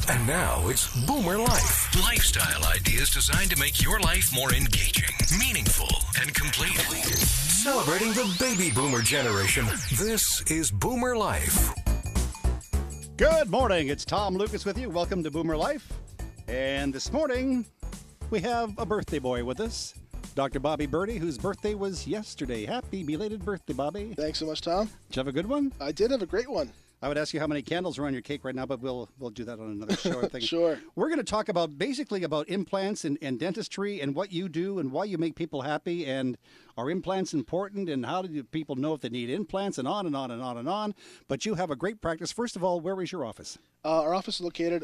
And now it's Boomer Life. Lifestyle ideas designed to make your life more engaging, meaningful, and complete. Celebrating the baby boomer generation. This is Boomer Life. Good morning. It's Tom Lucas with you. Welcome to Boomer Life. And this morning, we have a birthday boy with us, Dr. Bobby Birdie, whose birthday was yesterday. Happy belated birthday, Bobby. Thanks so much, Tom. Did you have a good one? I did have a great one. I would ask you how many candles are on your cake right now, but we'll do that on another show. I think. Sure. We're going to talk about basically about implants and dentistry and what you do and why you make people happy, and are implants important, and how do people know if they need implants, and on and on and on and on. But you have a great practice. First of all, where is your office? Our office is located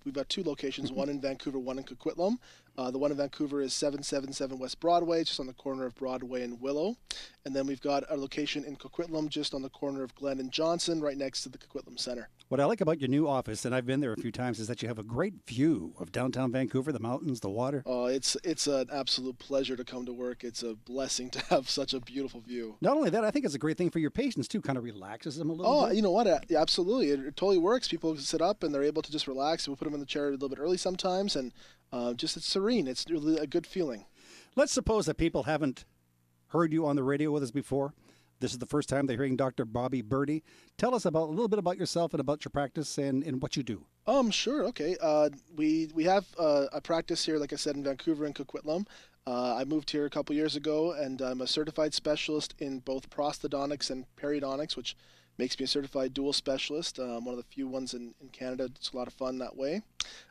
we've got two locations, one in Vancouver, one in Coquitlam. The one in Vancouver is 777 West Broadway, just on the corner of Broadway and Willow. And then we've got a location in Coquitlam, just on the corner of Glen and Johnson, right next to the Coquitlam Center. What I like about your new office, and I've been there a few times, is that you have a great view of downtown Vancouver, the mountains, the water. Oh, it's an absolute pleasure to come to work. It's a blessing to have such a beautiful view. Not only that, I think it's a great thing for your patients, too. Kind of relaxes them a little bit. Oh, you know what? Yeah, absolutely. It totally works. People sit up and they're able to just relax. We put them in the chair a little bit early sometimes, and just it's serene. It's really a good feeling. Let's suppose that people haven't heard you on the radio with us before. This is the first time they're hearing Dr. Bobby Birdie. Tell us a little bit about yourself and about your practice and what you do. Sure. Okay. We have a practice here, like I said, in Vancouver and Coquitlam. I moved here a couple years ago, and I'm a certified specialist in both prosthodontics and periodontics, which makes me a certified dual specialist, one of the few ones in Canada. It's a lot of fun that way.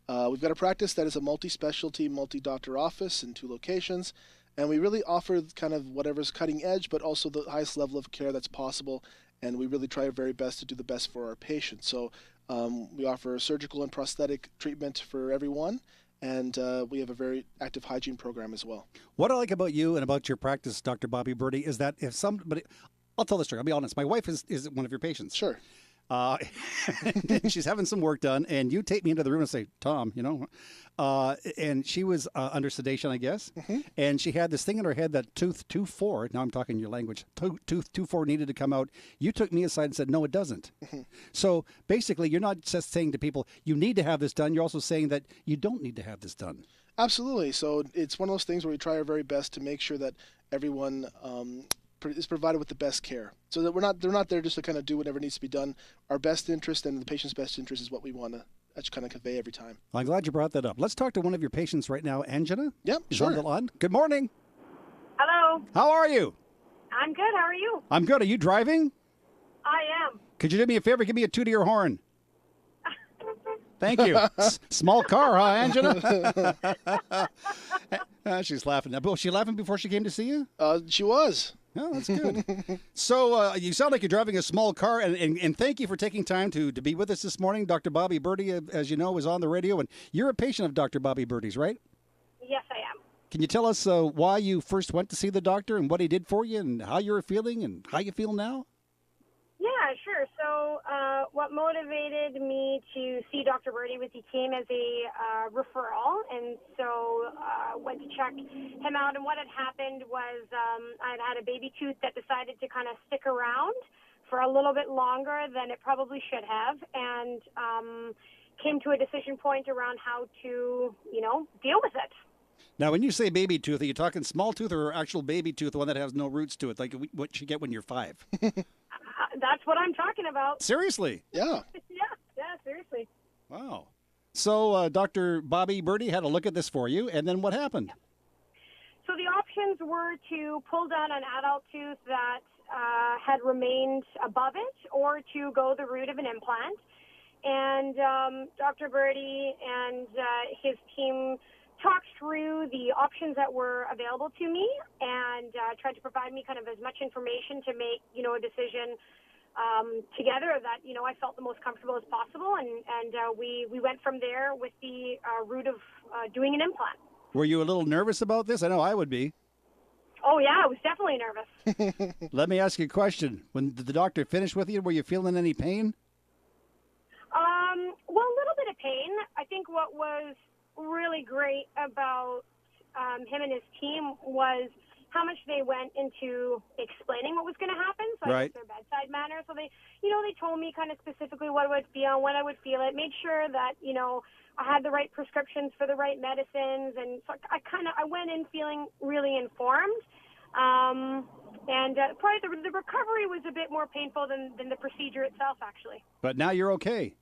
We've got a practice that is a multi-specialty, multi-doctor office in 2 locations, and we really offer kind of whatever's cutting edge, but also the highest level of care that's possible, and we really try our very best to do the best for our patients. So we offer surgical and prosthetic treatment for everyone, and we have a very active hygiene program as well. What I like about you and about your practice, Dr. Bobby Birdie, is that if somebody... I'll tell the story. I'll be honest. My wife is one of your patients. Sure. She's having some work done, and you take me into the room and say, Tom, and she was under sedation, I guess, and she had this thing in her head that tooth 2-4, now I'm talking your language, tooth 2-4 needed to come out. You took me aside and said, no, it doesn't. So basically, you're not just saying to people, you need to have this done. You're also saying that you don't need to have this done. Absolutely. So it's one of those things where we try our very best to make sure that everyone is provided with the best care, so that they're not there just to kind of do whatever needs to be done. Our best interest and the patient's best interest is what we want to kind of convey every time. I'm glad you brought that up. Let's talk to one of your patients right now, Angela. Yep, is sure. on the line. Good morning. Hello. How are you? I'm good. How are you? I'm good. Are you driving? I am. Could you do me a favor? Give me a toot of your horn. Thank you. Small car, huh, Angela? She's laughing. Was she laughing before she came to see you? She was. Oh, that's good. So you sound like you're driving a small car, and thank you for taking time to be with us this morning. Dr. Bobby Birdie, as you know, is on the radio, and you're a patient of Dr. Bobby Birdie's, right? Yes, I am. Can you tell us why you first went to see the doctor and what he did for you and how you're feeling and how you feel now? Yeah, sure. So what motivated me to see Dr. Birdie was he came as a referral, and so went to check him out. And what had happened was I'd had a baby tooth that decided to kind of stick around for a little bit longer than it probably should have, and came to a decision point around how to, deal with it. Now, when you say baby tooth, are you talking small tooth or actual baby tooth, the one that has no roots to it, like what you get when you're 5? That's what I'm talking about. Seriously? Yeah. Yeah, seriously. Wow. So Dr. Bobby Birdie had a look at this for you, and then what happened? So the options were to pull down an adult tooth that had remained above it, or to go the route of an implant. And Dr. Birdie and his team talked through the options that were available to me, and tried to provide me kind of as much information to make, a decision together that, I felt the most comfortable as possible. And we went from there with the route of doing an implant. Were you a little nervous about this? I know I would be. Oh, yeah, I was definitely nervous. Let me ask you a question. When the doctor finished with you, were you feeling any pain? Well, a little bit of pain. I think what was really great about him and his team was how much they went into explaining what was going to happen. So I guess their bedside manner. So they, they told me kind of specifically what I would feel, when I would feel it, made sure that, I had the right prescriptions for the right medicines. And so I went in feeling really informed. And probably the recovery was a bit more painful than the procedure itself, actually. But now you're okay.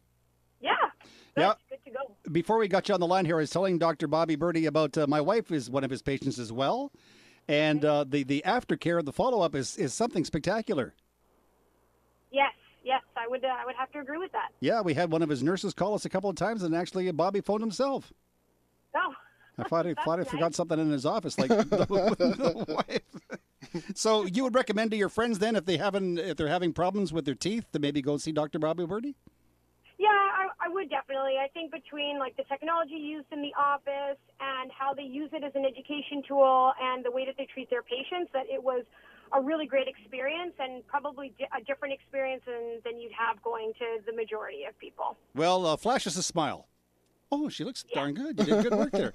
Yeah. Good to go. Before we got you on the line here, I was telling Dr. Bobby Birdie about my wife is one of his patients as well. And the aftercare, the follow-up is something spectacular. Yes, I would have to agree with that. Yeah, we had one of his nurses call us a couple of times, and actually Bobby phoned himself. Oh. I thought I forgot something in his office, like the wife. So you would recommend to your friends then, if they're having problems with their teeth, to maybe go see Dr. Bobby Birdie? Yeah, I would definitely. I think between like the technology used in the office and how they use it as an education tool and the way that they treat their patients, that it was a really great experience and probably a different experience than you'd have going to the majority of people. Well, flash us a smile. Oh, she looks darn good. You did good work there.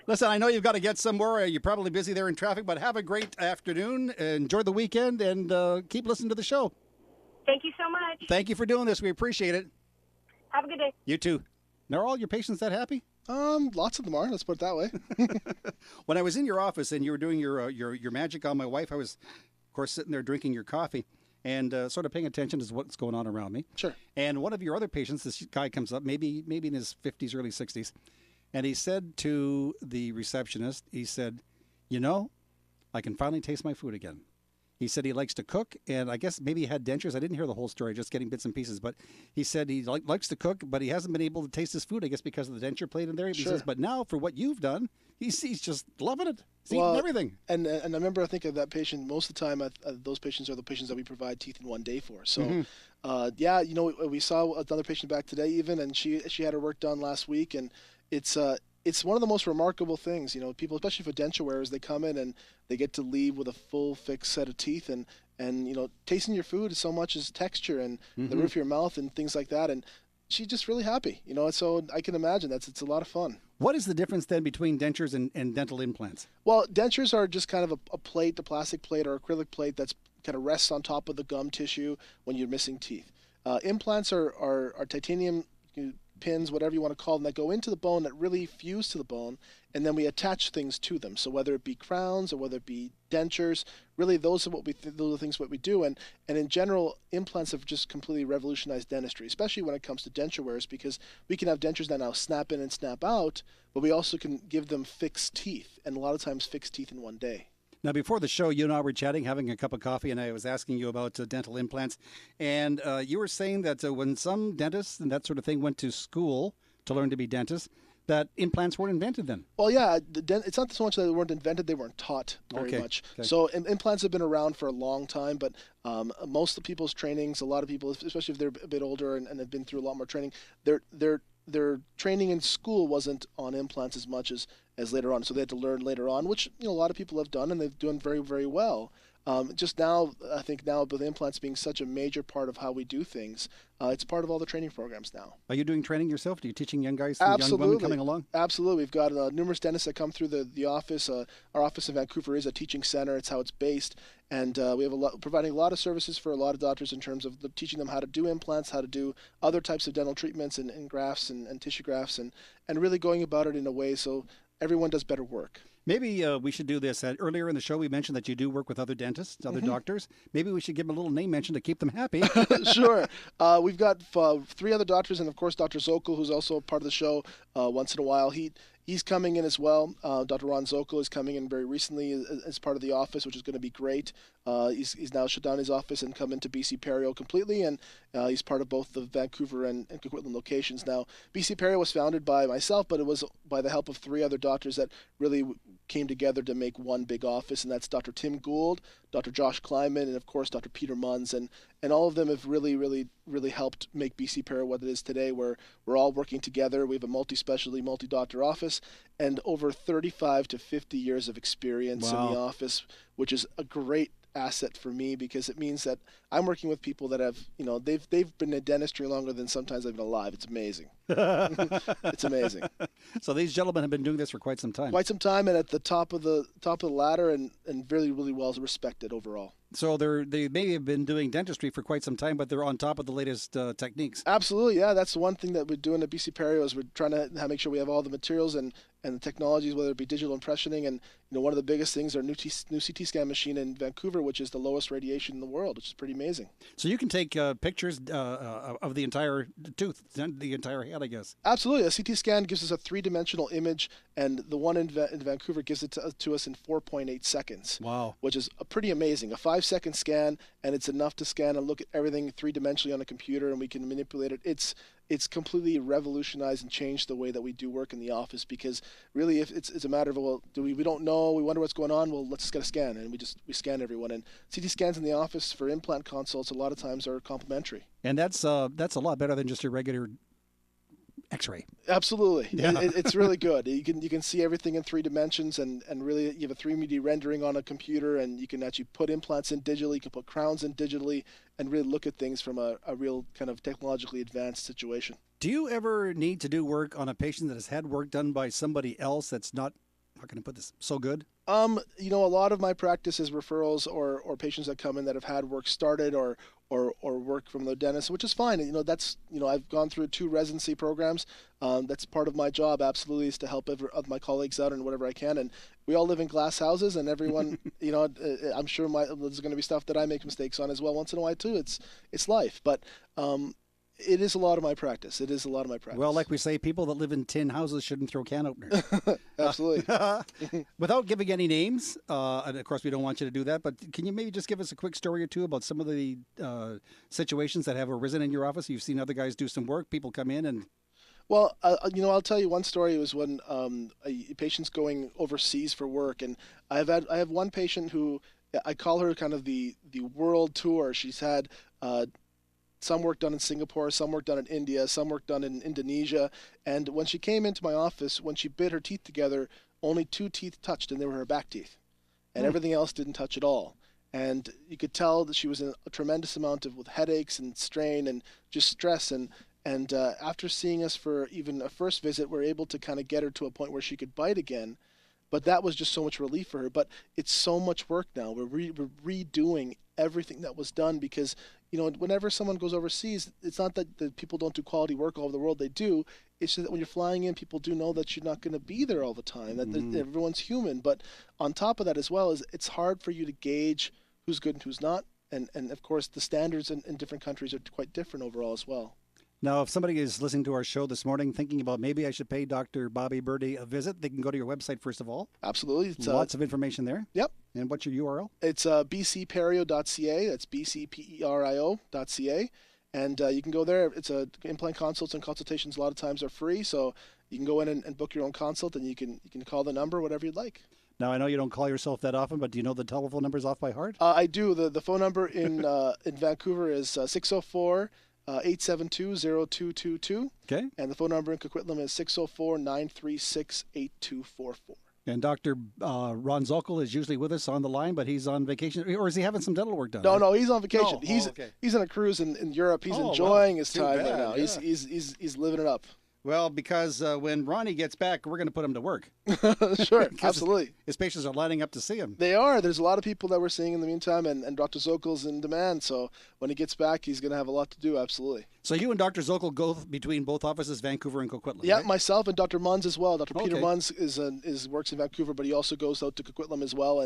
Listen, I know you've got to get somewhere. You're probably busy there in traffic, but have a great afternoon. Enjoy the weekend and keep listening to the show. Thank you so much. Thank you for doing this. We appreciate it. Have a good day. You too. Now, are all your patients that happy? Lots of them are. Let's put it that way. When I was in your office and you were doing your magic on my wife, I was, of course, sitting there drinking your coffee and sort of paying attention to what's going on around me. Sure. And one of your other patients, this guy comes up, maybe in his 50s, early 60s, and he said to the receptionist, he said, I can finally taste my food again. He said he likes to cook, and I guess maybe he had dentures. I didn't hear the whole story, just getting bits and pieces. But he said he likes to cook, but he hasn't been able to taste his food, I guess, because of the denture plate in there. He says, but now for what you've done, he's just loving it. He's eating everything. And I remember, I think of that patient, most of the time, those patients are the patients that we provide teeth in one day for. So, we saw another patient back today even, and she had her work done last week, and it's one of the most remarkable things. People, especially for denture wearers, they come in and they get to leave with a full fixed set of teeth, and tasting your food is so much as texture and the roof of your mouth and things like that. And she's just really happy, So I can imagine it's a lot of fun. What is the difference then between dentures and dental implants? Well, dentures are just kind of a plate, a plastic plate or acrylic plate that's kind of rests on top of the gum tissue when you're missing teeth. Implants are titanium pins, whatever you want to call them, that go into the bone, that really fuse to the bone, and then we attach things to them. So whether it be crowns or whether it be dentures, really those are the things what we do. And in general, implants have just completely revolutionized dentistry, especially when it comes to denture wearers, because we can have dentures that now snap in and snap out, but we also can give them fixed teeth, and a lot of times fixed teeth in one day. Now, before the show, you and I were chatting, having a cup of coffee, and I was asking you about dental implants. And you were saying that when some dentists and that sort of thing went to school to learn to be dentists, that implants weren't invented then. Well, yeah, it's not so much that they weren't invented, they weren't taught very much. Okay. So implants have been around for a long time, but most of the people's trainings, a lot of people, especially if they're a bit older and have been through a lot more training, their training in school wasn't on implants as much as later on. So they had to learn later on, which a lot of people have done, and they've done very, very well. Just now, I think now with implants being such a major part of how we do things, it's part of all the training programs now. Are you doing training yourself? Are you teaching young guys, Absolutely. young women coming along? Absolutely. We've got numerous dentists that come through the office. Our office in Vancouver is a teaching center. It's how it's based. And we have providing a lot of services for a lot of doctors in terms of teaching them how to do implants, how to do other types of dental treatments and grafts and tissue grafts, and really going about it in a way so everyone does better work. Maybe we should do this. Earlier in the show, we mentioned that you do work with other dentists, other doctors. Maybe we should give them a little name mention to keep them happy. Sure. We've got 3 other doctors, and of course, Dr. Zokol, who's also a part of the show once in a while. He's coming in as well. Dr. Ron Zokol is coming in very recently as part of the office, which is going to be great. He's now shut down his office and come into BC Perio completely, and he's part of both the Vancouver and Coquitlam locations. Now, BC Perio was founded by myself, but it was by the help of 3 other doctors that really came together to make one big office, and that's Dr. Tim Gould, Dr. Josh Kleiman, and of course Dr. Peter Munns, and all of them have really helped make BC Perio what it is today, where we're all working together. We have a multi-specialty, multi-doctor office, and over 35 to 50 years of experience in the office, which is a great asset for me because it means that I'm working with people that have, they've been in dentistry longer than sometimes I've been alive. It's amazing. It's amazing. So these gentlemen have been doing this for quite some time. Quite some time, and at the top of the ladder, and really, really well respected overall. So they may have been doing dentistry for quite some time, but they're on top of the latest techniques. Absolutely, yeah. That's the one thing that we're doing at BC Perio is we're trying to make sure we have all the materials and the technologies, whether it be digital impressioning, and one of the biggest things, our new CT scan machine in Vancouver, which is the lowest radiation in the world, which is pretty amazing. So you can take pictures of the entire tooth, the entire head, I guess. Absolutely. A CT scan gives us a three-dimensional image, and the one in Vancouver gives it to us in 4.8 seconds. Wow. Which is pretty amazing. A 5-second scan, and it's enough to scan and look at everything three-dimensionally on a computer, and we can manipulate it. It's completely revolutionized and changed the way that we do work in the office, because really if it's a matter of, well, we don't know, we wonder what's going on, well, let's just get a scan, and we scan everyone. And CT scans in the office for implant consults a lot of times are complimentary. And that's a lot better than just a regular X-ray. Absolutely. Yeah. It's really good. You can see everything in 3 dimensions, and really you have a 3D rendering on a computer, and you can actually put implants in digitally, you can put crowns in digitally, and really look at things from a real kind of technologically advanced situation. Do you ever need to do work on a patient that has had work done by somebody else that's not, how can I put this, so good? A lot of my practice is referrals or patients that come in that have had work started or work from the dentist, which is fine. I've gone through 2 residency programs. That's part of my job, absolutely, is to help my colleagues out and whatever I can. And we all live in glass houses, and everyone, I'm sure there's going to be stuff that I make mistakes on as well once in a while too. It's life, but it is a lot of my practice. It is a lot of my practice. Well, like we say, people that live in tin houses shouldn't throw can openers. Absolutely. Without giving any names, and of course we don't want you to do that, but can you maybe just give us a quick story or two about some of the situations that have arisen in your office? You've seen other guys do some work, people come in and... Well, I'll tell you one story. It was when a patient's going overseas for work, and I have one patient who I call her kind of the world tour. She's had some work done in Singapore, some work done in India, some work done in Indonesia. And when she came into my office, when she bit her teeth together, only 2 teeth touched, and they were her back teeth. And everything else didn't touch at all. And you could tell that she was in a tremendous amount with headaches and strain and just stress. And after seeing us for even a first visit, we're able to kind of get her to a point where she could bite again. But that was just so much relief for her. But it's so much work now. We're redoing everything that was done because, whenever someone goes overseas, it's not that people don't do quality work all over the world. They do. It's just that when you're flying in, people do know that you're not going to be there all the time, that everyone's human. But on top of that as well, it's hard for you to gauge who's good and who's not. And of course, the standards in different countries are quite different overall as well. Now, if somebody is listening to our show this morning thinking about maybe I should pay Dr. Bobby Birdie a visit, they can go to your website first of all. Absolutely. It's, lots of information there. Yep. And what's your URL? It's bcperio.ca. That's bcperio.ca. And you can go there. It's implant consults and consultations a lot of times are free, so you can go in and book your own consult, and you can call the number, whatever you'd like. Now, I know you don't call yourself that often, but do you know the telephone numbers off by heart? I do. The phone number in Vancouver is 604 872-0222. Okay. And the phone number in Coquitlam is 604-936-8244. And Dr. Ron Zokol is usually with us on the line, but he's on vacation. Or is he having some dental work done? No, he's on vacation. Oh, He's on a cruise in Europe. He's enjoying his time right now. Yeah. He's living it up. Well, because when Ronnie gets back, we're going to put him to work. Sure, absolutely. His patients are lining up to see him. They are. There's a lot of people that we're seeing in the meantime, and Dr. Zokol's in demand. So when he gets back, he's going to have a lot to do, absolutely. So you and Dr. Zokol go between both offices, Vancouver and Coquitlam, Yeah, right? myself and Dr. Munns as well. Dr. Peter Munns works in Vancouver, but he also goes out to Coquitlam as well.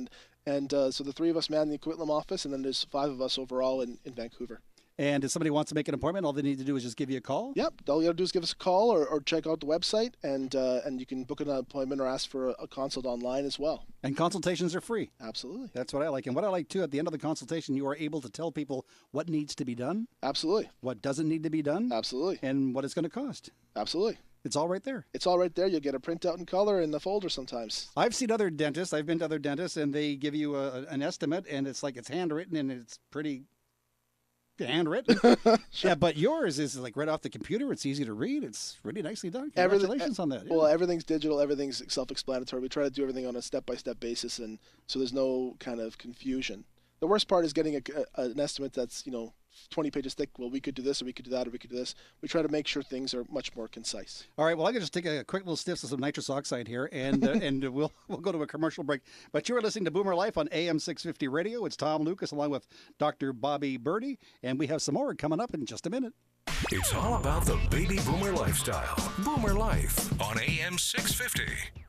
And so the 3 of us man the Coquitlam office, and then there's 5 of us overall in Vancouver. And if somebody wants to make an appointment, all they need to do is just give you a call? Yep. All you got to do is give us a call or check out the website, and you can book an appointment or ask for a consult online as well. And consultations are free. Absolutely. That's what I like. And what I like, too, at the end of the consultation, you are able to tell people what needs to be done. Absolutely. What doesn't need to be done. Absolutely. And what it's going to cost. Absolutely. It's all right there. It's all right there. You'll get a printout in color in the folder sometimes. I've seen other dentists. I've been to other dentists, and they give you an estimate, and it's like it's handwritten, and it's pretty... handwritten. Sure. Yeah, but yours is like right off the computer. It's easy to read. It's really nicely done. Congratulations on that. Yeah. Well, everything's digital. Everything's self-explanatory. We try to do everything on a step-by-step basis, and so there's no kind of confusion. The worst part is getting an estimate that's 20 pages thick. Well, we could do this, or we could do that, or we could do this. We try to make sure things are much more concise. All right. Well, I can just take a quick little sniff of some nitrous oxide here, and and we'll go to a commercial break. But you are listening to Boomer Life on AM 650 Radio. It's Tom Lucas along with Dr. Bobby Birdie, and we have some more coming up in just a minute. It's all about the baby boomer lifestyle. Boomer Life on AM 650.